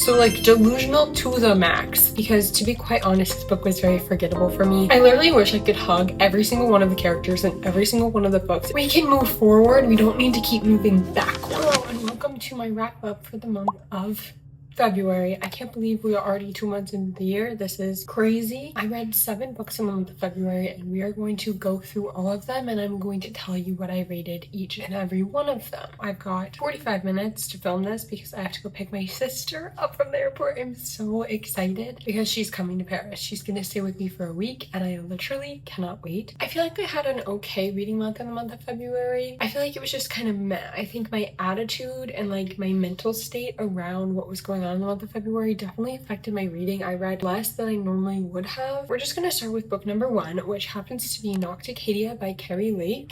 So like delusional to the max, because to be quite honest, this book was very forgettable for me. I literally wish I could hug every single one of the characters in every single one of the books. We can move forward, we don't need to keep moving backward. Hello and welcome to my wrap up for the month of February. I can't believe we are already 2 months into the year. This is crazy. I read 7 books in the month of February and we are going to go through all of them and I'm going to tell you what I rated each and every one of them. I've got 45 minutes to film this because I have to go pick my sister up from the airport. I'm so excited because she's coming to Paris. She's gonna stay with me for a week and I literally cannot wait. I feel like I had an okay reading month in the month of February. I feel like it was just kind of meh. I think my attitude and like my mental state around what was going on in the month of February definitely affected my reading. I read less than I normally would have. We're just gonna start with book number 1, which happens to be Nocticadia by Keri.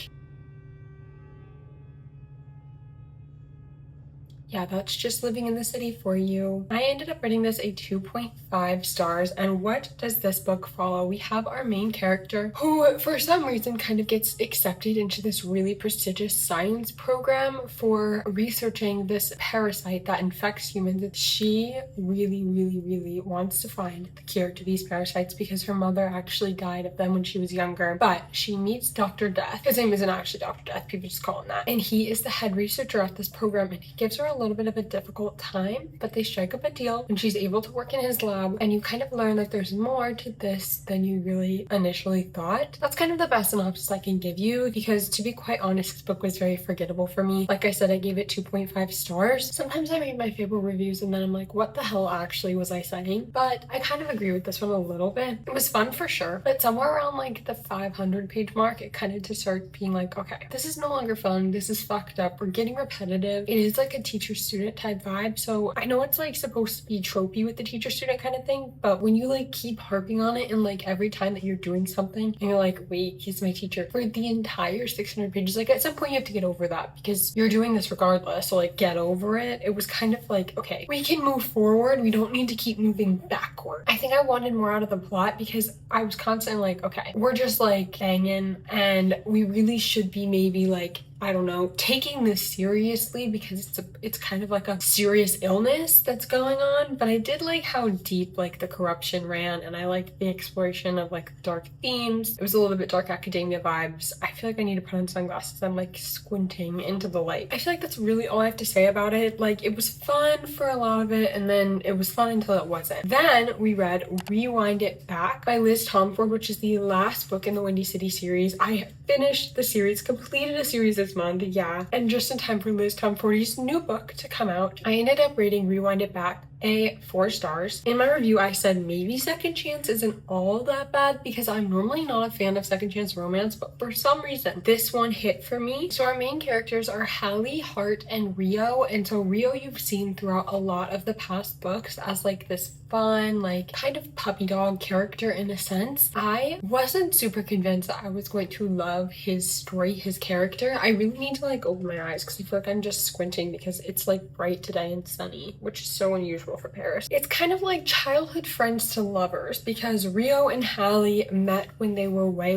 Yeah, that's just living in the city for you. I ended up rating this a 2.5 stars. And what does this book follow? We have our main character who for some reason kind of gets accepted into this really prestigious science program for researching this parasite that infects humans. She really wants to find the cure to these parasites because her mother actually died of them when she was younger. But she meets Dr. Death. His name isn't actually Dr. Death, people just call him that. And he is the head researcher at this program and he gives her a little bit of a difficult time, but they strike up a deal and she's able to work in his lab and you kind of learn that there's more to this than you really initially thought. That's kind of the best synopsis I can give you because to be quite honest, this book was very forgettable for me. Like I said, I gave it 2.5 stars. Sometimes I read my Fable reviews and then I'm like, what the hell actually was I saying? But I kind of agree with this one a little bit. It was fun for sure, but somewhere around like the 500 page mark, it kind of just started being like, okay, this is no longer fun. This is fucked up. We're getting repetitive. It is like a teacher-student type vibe. So I know it's like supposed to be tropey with the teacher-student kind of thing, but when you like keep harping on it and like every time that you're doing something and you're like, wait, he's my teacher for the entire 600 pages, like at some point you have to get over that because you're doing this regardless. So like get over it. It was kind of like, okay, we can move forward. We don't need to keep moving backward. I think I wanted more out of the plot because I was constantly like, okay, we're just like banging and we really should be maybe like, I don't know, taking this seriously because it's kind of like a serious illness that's going on. But I did like how deep like the corruption ran and I liked the exploration of like dark themes. It was a little bit dark academia vibes. I feel like I need to put on sunglasses. I'm like squinting into the light. I feel like that's really all I have to say about it. Like it was fun for a lot of it and then it was fun until it wasn't. Then we read Rewind It Back by Tomforde, which is the last book in the Windy City series. I finished the series, completed a series this month, yeah, and just in time for Tomforde's new book to come out. I ended up rating Rewind It Back a 4 stars. In my review, I said maybe Second Chance isn't all that bad because I'm normally not a fan of second chance romance, but for some reason, this one hit for me. So our main characters are Hallie, Hart, and Rio. And so Rio you've seen throughout a lot of the past books as like this fun, like kind of puppy dog character in a sense. I wasn't super convinced that I was going to love his story, his character. I really need to like open my eyes because I feel like I'm just squinting because it's like bright today and sunny, which is so unusual for Paris. It's kind of like childhood friends to lovers because Rio and Hallie met when they were way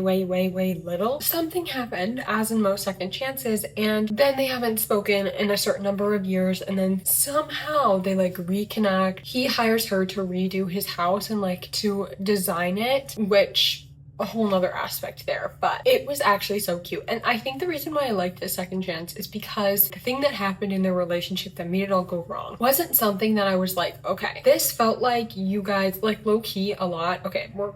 little. Something happened, as in most second chances, and then they haven't spoken in a certain number of years and then somehow they like reconnect. He hires her to redo his house and like to design it, which a whole nother aspect there, but it was actually so cute. And I think the reason why I liked this second chance is because the thing that happened in their relationship that made it all go wrong wasn't something that I was like, okay, this felt like you guys like low-key a lot. Okay, we're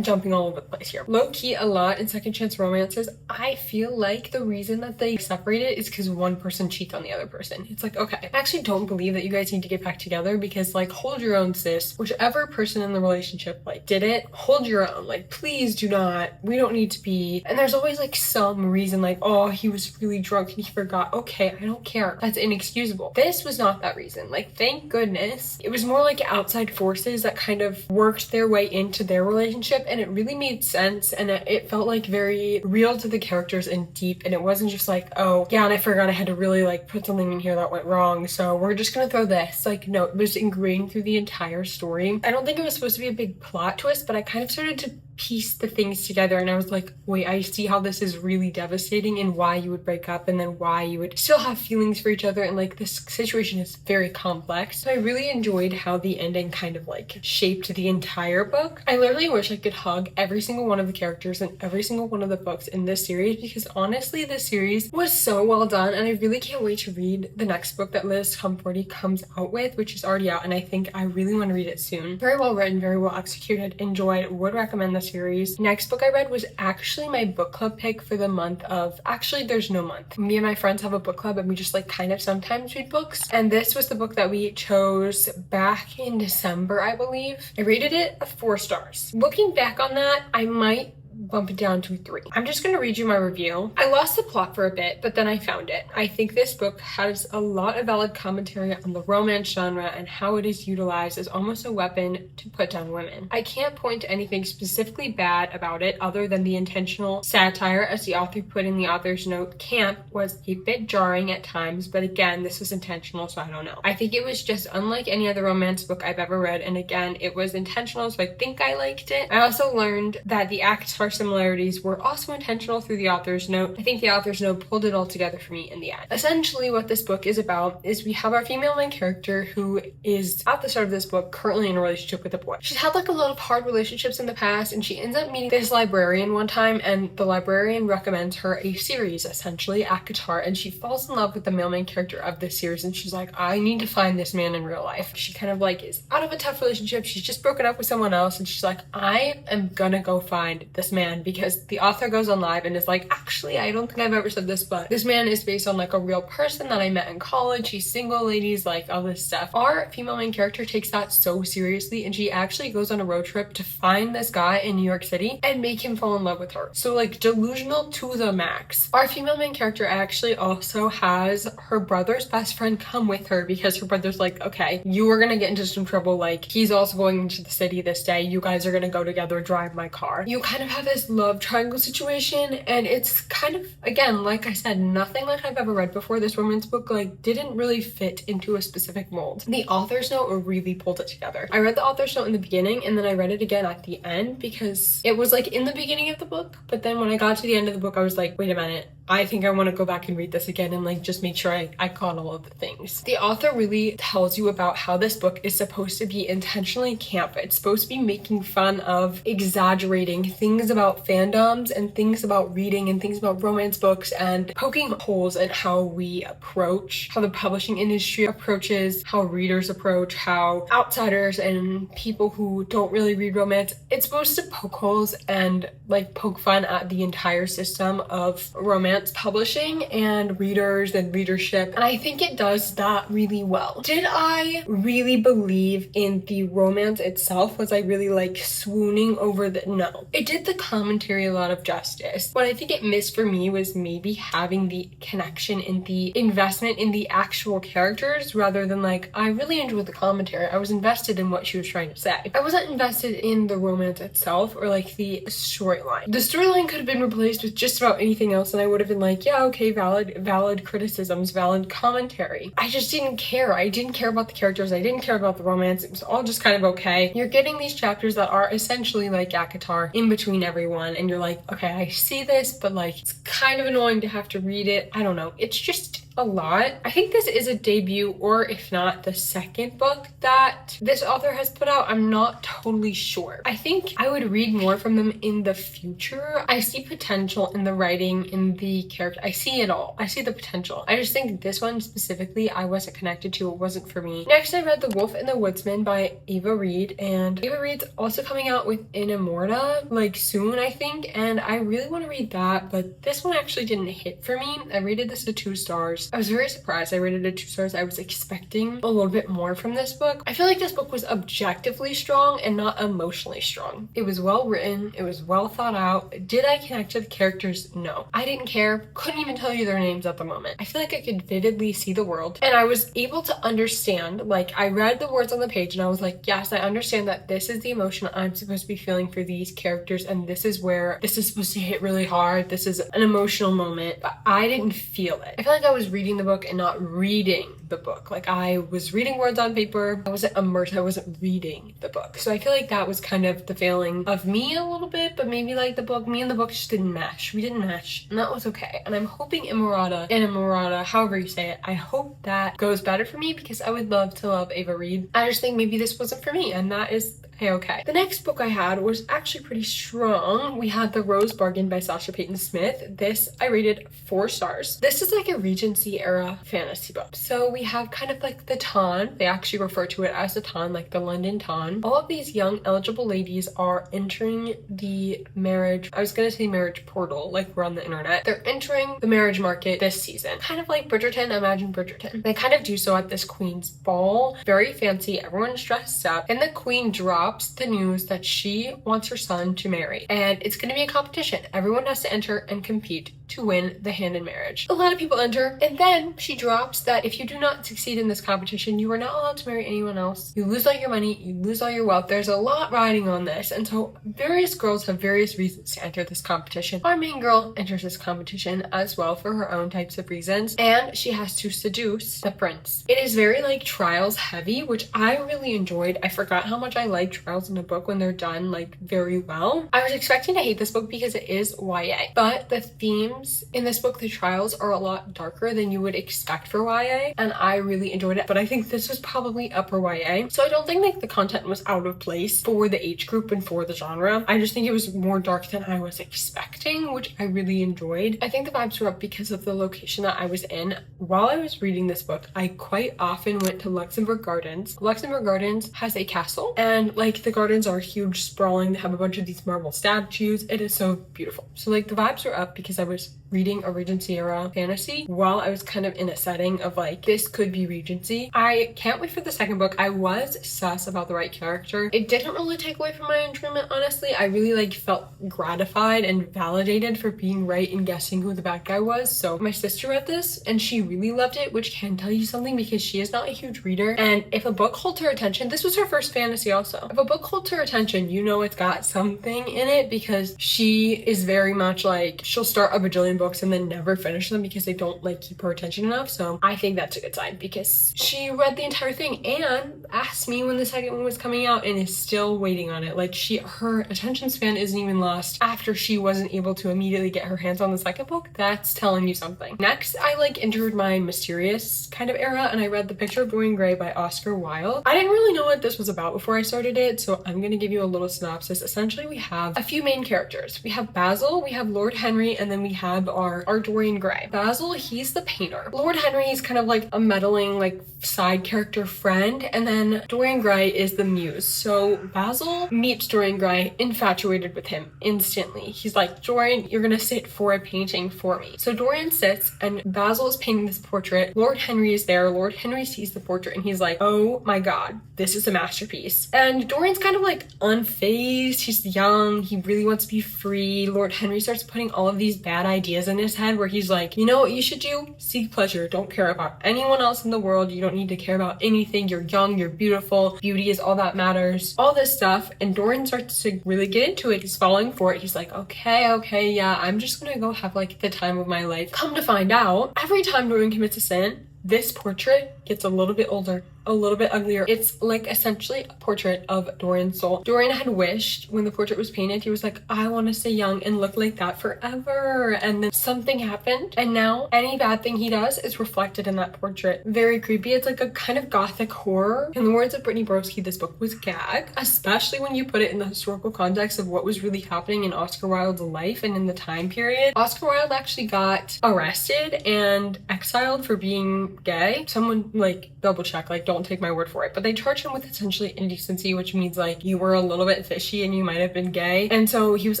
jumping all over the place here. Low-key a lot in second chance romances, I feel like the reason that they separated is because one person cheats on the other person. It's like, okay, I actually don't believe that you guys need to get back together because like hold your own, sis. Whichever person in the relationship like did it, hold your own. Like please do not, we don't need to be. And there's always like some reason like, oh, he was really drunk and he forgot. Okay, I don't care. That's inexcusable. This was not that reason. Like thank goodness. It was more like outside forces that kind of worked their way into their relationship and it really made sense and it felt like very real to the characters and deep and it wasn't just like, oh yeah, and I forgot I had to really like put something in here that went wrong so we're just gonna throw this. Like no, it was ingrained through the entire story. I don't think it was supposed to be a big plot twist, but I kind of started to pieced the things together, and I was like, wait, I see how this is really devastating and why you would break up and then why you would still have feelings for each other, and like this situation is very complex. So I really enjoyed how the ending kind of like shaped the entire book. I literally wish I could hug every single one of the characters in every single one of the books in this series, because honestly this series was so well done, and I really can't wait to read the next book that Liz Tomforde comes out with, which is already out, and I think I really want to read it soon. Very well written, very well executed, enjoyed, would recommend the series. Next book I read was actually my book club pick for the month of, actually there's no month. Me and my friends have a book club and we just like kind of sometimes read books, and this was the book that we chose back in December, I believe. I rated it 4 stars. Looking back on that, I might bump it down to 3. I'm just gonna read you my review. I lost the plot for a bit, but then I found it. I think this book has a lot of valid commentary on the romance genre and how it is utilized as almost a weapon to put down women. I can't point to anything specifically bad about it other than the intentional satire, as the author put in the author's note. Camp was a bit jarring at times, but again, this was intentional, so I don't know. I think it was just unlike any other romance book I've ever read, and again, it was intentional, so I think I liked it. I also learned that the ACOTAR similarities were also intentional through the author's note. I think the author's note pulled it all together for me in the end. Essentially what this book is about is we have our female main character who is at the start of this book currently in a relationship with a boy. She's had like a lot of hard relationships in the past, and she ends up meeting this librarian one time, and the librarian recommends her a series, essentially ACOTAR, and she falls in love with the male main character of this series, and she's like, I need to find this man in real life. She kind of like is out of a tough relationship. She's just broken up with someone else, and she's like, I am gonna go find this man, because the author goes on live and is like, actually, I don't think I've ever said this, but this man is based on like a real person that I met in college. He's single, ladies, like all this stuff. Our female main character takes that so seriously, and she actually goes on a road trip to find this guy in New York City and make him fall in love with her. So like delusional to the max. Our female main character actually also has her brother's best friend come with her, because her brother's like, okay, you are gonna get into some trouble, like he's also going into the city this day, you guys are gonna go together, drive my car. You kind of have this love triangle situation, and it's kind of, again, like I said, nothing like I've ever read before. This romance book like didn't really fit into a specific mold. The author's note really pulled it together. I read the author's note in the beginning, and then I read it again at the end, because it was like in the beginning of the book, but then when I got to the end of the book I was like, wait a minute, I think I want to go back and read this again and like just make sure I caught all of the things. The author really tells you about how this book is supposed to be intentionally camp. It's supposed to be making fun of, exaggerating things about fandoms and things about reading and things about romance books, and poking holes in how we approach, how the publishing industry approaches, how readers approach, how outsiders and people who don't really read romance. It's supposed to poke holes and like poke fun at the entire system of romance publishing and readers and readership, and I think it does that really well. Did I really believe in the romance itself? Was I really like swooning over the— no. It did the commentary a lot of justice. What I think it missed for me was maybe having the connection and the investment in the actual characters, rather than like, I really enjoyed the commentary. I was invested in what she was trying to say. I wasn't invested in the romance itself or like the storyline. The storyline could have been replaced with just about anything else, and I would have been like, yeah, okay, valid criticisms, valid commentary. I just didn't care. I didn't care about the characters. I didn't care about the romance. It was all just kind of okay. You're getting these chapters that are essentially like ACOTAR in between everyone, and you're like, okay, I see this, but like it's kind of annoying to have to read it. I don't know. It's just a lot. I think this is a debut, or if not the second book that this author has put out. I'm not totally sure. I think I would read more from them in the future. I see potential in the writing, in the character. I see it all. I see the potential. I just think this one specifically I wasn't connected to. It wasn't for me. Next, I read The Wolf and the Woodsman by Ava Reid, and Ava Reid's also coming out with Inamorta like soon, I think, and I really want to read that, but this one actually didn't hit for me. I rated this a 2 stars. I was very surprised. I rated it 2 stars. I was expecting a little bit more from this book. I feel like this book was objectively strong and not emotionally strong. It was well written. It was well thought out. Did I connect to the characters? No. I didn't care. Couldn't even tell you their names at the moment. I feel like I could vividly see the world, and I was able to understand, like I read the words on the page and I was like, yes, I understand that this is the emotion I'm supposed to be feeling for these characters, and this is where this is supposed to hit really hard. This is an emotional moment, but I didn't feel it. I feel like I was reading the book and not reading the book. Like, I was reading words on paper. I wasn't immersed. I wasn't reading the book. So I feel like that was kind of the failing of me a little bit, but maybe like the book, me and the book just didn't mesh. We didn't mesh, and that was okay. And I'm hoping Imurata, however you say it, I hope that goes better for me, because I would love to love Ava Reid. I just think maybe this wasn't for me, and that is okay. The next book I had was actually pretty strong. We had The Rose Bargain by Sasha Peyton Smith. This I rated 4 stars. This is like a Regency era fantasy book. So we have kind of like the Ton. They actually refer to it as the Ton, like the London Ton. All of these young eligible ladies are entering the marriage, I was gonna say marriage portal, like we're on the internet. They're entering the marriage market this season. Kind of like Bridgerton, imagine Bridgerton. They kind of do so at this queen's ball. Very fancy, everyone's dressed up, and the queen drops the news that she wants her son to marry, and it's going to be a competition. Everyone has to enter and compete to win the hand in marriage. A lot of people enter, and then she drops that if you do not succeed in this competition, you are not allowed to marry anyone else. You lose all your money, you lose all your wealth. There's a lot riding on this, and so various girls have various reasons to enter this competition. Our main girl enters this competition as well for her own types of reasons, and she has to seduce the prince. It is very like trials heavy, which I really enjoyed. I forgot how much I liked trials in a book when they're done like very well. I was expecting to hate this book because it is YA, but the themes in this book, the trials, are a lot darker than you would expect for YA, and I really enjoyed it. But I think this was probably upper YA, so I don't think like the content was out of place for the age group and for the genre. I just think it was more dark than I was expecting, which I really enjoyed. I think the vibes were up because of the location that I was in. While I was reading this book, I quite often went to Luxembourg Gardens. Luxembourg Gardens has a castle, and like the gardens are huge, sprawling. They have a bunch of these marble statues. It is so beautiful. So like the vibes were up because I was reading a Regency era fantasy while I was kind of in a setting of like, this could be Regency. I can't wait for the second book. I was sus about the right character. It didn't really take away from my enjoyment, honestly. I really like felt gratified and validated for being right and guessing who the bad guy was. So my sister read this and she really loved it, which can tell you something because she is not a huge reader. And if a book holds her attention, this was her first fantasy also. If a book holds her attention, you know it's got something in it, because she is very much like, she'll start a bajillion books and then never finish them because they don't like keep her attention enough. So I think that's a good sign, because she read the entire thing and asked me when the second one was coming out and is still waiting on it. Like her attention span isn't even lost after she wasn't able to immediately get her hands on the second book. That's telling you something. Next, I like entered my mysterious kind of era and I read The Picture of Dorian Gray by Oscar Wilde. I didn't really know what this was about before I started it, so I'm gonna give you a little synopsis. Essentially, we have a few main characters. We have Basil, we have Lord Henry, and then we have our Dorian Gray. Basil, he's the painter. Lord Henry is kind of like a meddling like side character friend, and then Dorian Gray is the muse. So Basil meets Dorian Gray, infatuated with him instantly. He's like, Dorian, you're gonna sit for a painting for me. So Dorian sits and Basil is painting this portrait. Lord Henry is there. Lord Henry sees the portrait and he's like, oh my god, this is a masterpiece. And Dorian's kind of like unfazed. He's young. He really wants to be free. Lord Henry starts putting all of these bad ideas in his head where he's like, you know what you should do? Seek pleasure. Don't care about anyone else in the world. You don't need to care about anything. You're young. You're beautiful. Beauty is all that matters. All this stuff. And Dorian starts to really get into it. He's falling for it. He's like, okay, yeah, I'm just gonna go have like the time of my life. Come to find out, every time Dorian commits a sin, this portrait gets a little bit older, a little bit uglier. It's like essentially a portrait of Dorian's soul. Dorian had wished when the portrait was painted, he was like, I want to stay young and look like that forever. And then something happened, and now any bad thing he does is reflected in that portrait. Very creepy. It's like a kind of gothic horror. In the words of Brittney Broski, this book was gag, especially when you put it in the historical context of what was really happening in Oscar Wilde's life and in the time period. Oscar Wilde actually got arrested and exiled for being gay. Someone like double check, like don't take my word for it, but they charged him with essentially indecency, which means like you were a little bit fishy and you might have been gay, and so he was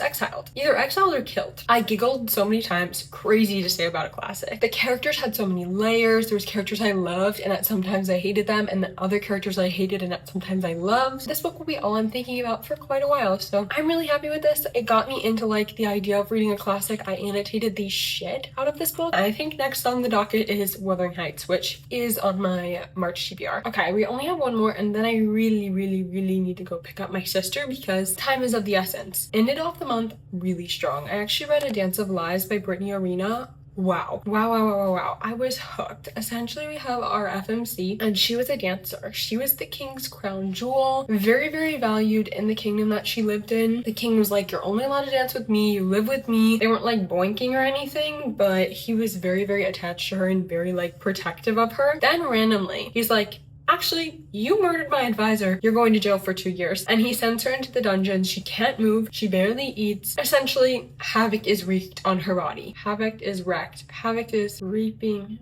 exiled, either exiled or killed. I giggled so many times. Crazy to say about a classic. The characters had so many layers. There was characters I loved and that sometimes I hated them, and then other characters I hated and that sometimes I loved. This book will be all I'm thinking about for quite a while, so I'm really happy with this. It got me into like the idea of reading a classic. I annotated the shit out of this book. I think next on the docket is Wuthering Heights, which is on my March TBR. Okay, we only have one more and then I really need to go pick up my sister because time is of the essence. Ended off the month really strong. I actually read A Dance of Lies by Brittney. Wow. Wow, wow, wow, wow, wow. I was hooked. Essentially, we have our FMC, and she was a dancer. She was the king's crown jewel, very, very valued in the kingdom that she lived in. The king was like, you're only allowed to dance with me, you live with me. They weren't like boinking or anything, but he was very, very attached to her and very like protective of her. Then randomly, he's like, actually, you murdered my advisor. You're going to jail for 2 years. And he sends her into the dungeon. She can't move. She barely eats. Essentially, havoc is wreaked on her body. Havoc is wrecked. Havoc is wreaking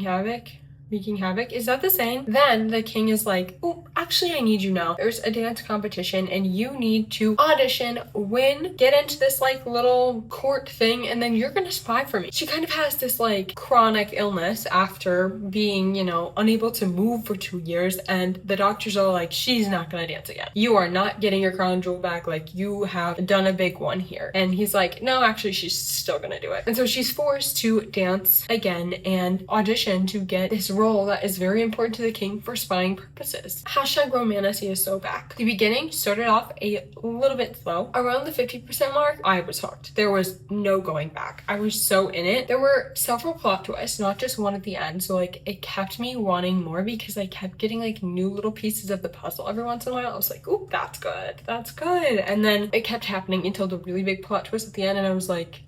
havoc. Wreaking havoc. Is that the saying? Then the king is like, oh, actually I need you now. There's a dance competition and you need to audition, win, get into this like little court thing, and then you're gonna spy for me. She kind of has this like chronic illness after being, you know, unable to move for 2 years, and the doctors are like, she's not gonna dance again. You are not getting your crown jewel back. Like, you have done a big one here. And he's like, no, actually she's still gonna do it. And so she's forced to dance again and audition to get this role that is very important to the king for spying purposes. Hashtag romantasy is so back. The beginning started off a little bit slow. Around the 50% mark, I was hooked. There was no going back. I was so in it. There were several plot twists, not just one at the end. So like, it kept me wanting more because I kept getting like new little pieces of the puzzle every once in a while. I was like, ooh, that's good. That's good. And then it kept happening until the really big plot twist at the end, and I was like,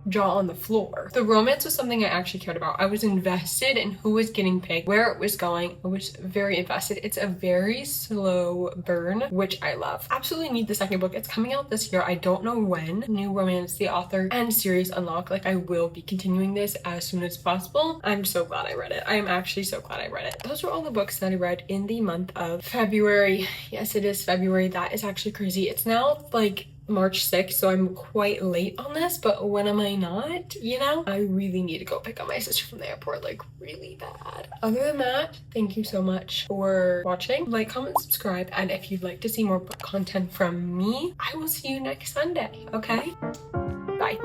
jaw on the floor. The romance was something I actually cared about. I was invested in who was getting picked, where it was going. I was very invested. It's a very slow burn, which I love. Absolutely need the second book. It's coming out this year. I don't know when. New romance, the author, and series unlock. Like, I will be continuing this as soon as possible. I'm so glad I read it. I am actually so glad I read it. Those are all the books that I read in the month of February. Yes, it is February. That is actually crazy. It's now like March 6th, so I'm quite late on this, but when am I not? You know, I really need to go pick up my sister from the airport, like really bad. Other than that, thank you so much for watching. Like, comment, subscribe, and if you'd like to see more book content from me, I will see you next Sunday, okay? Bye.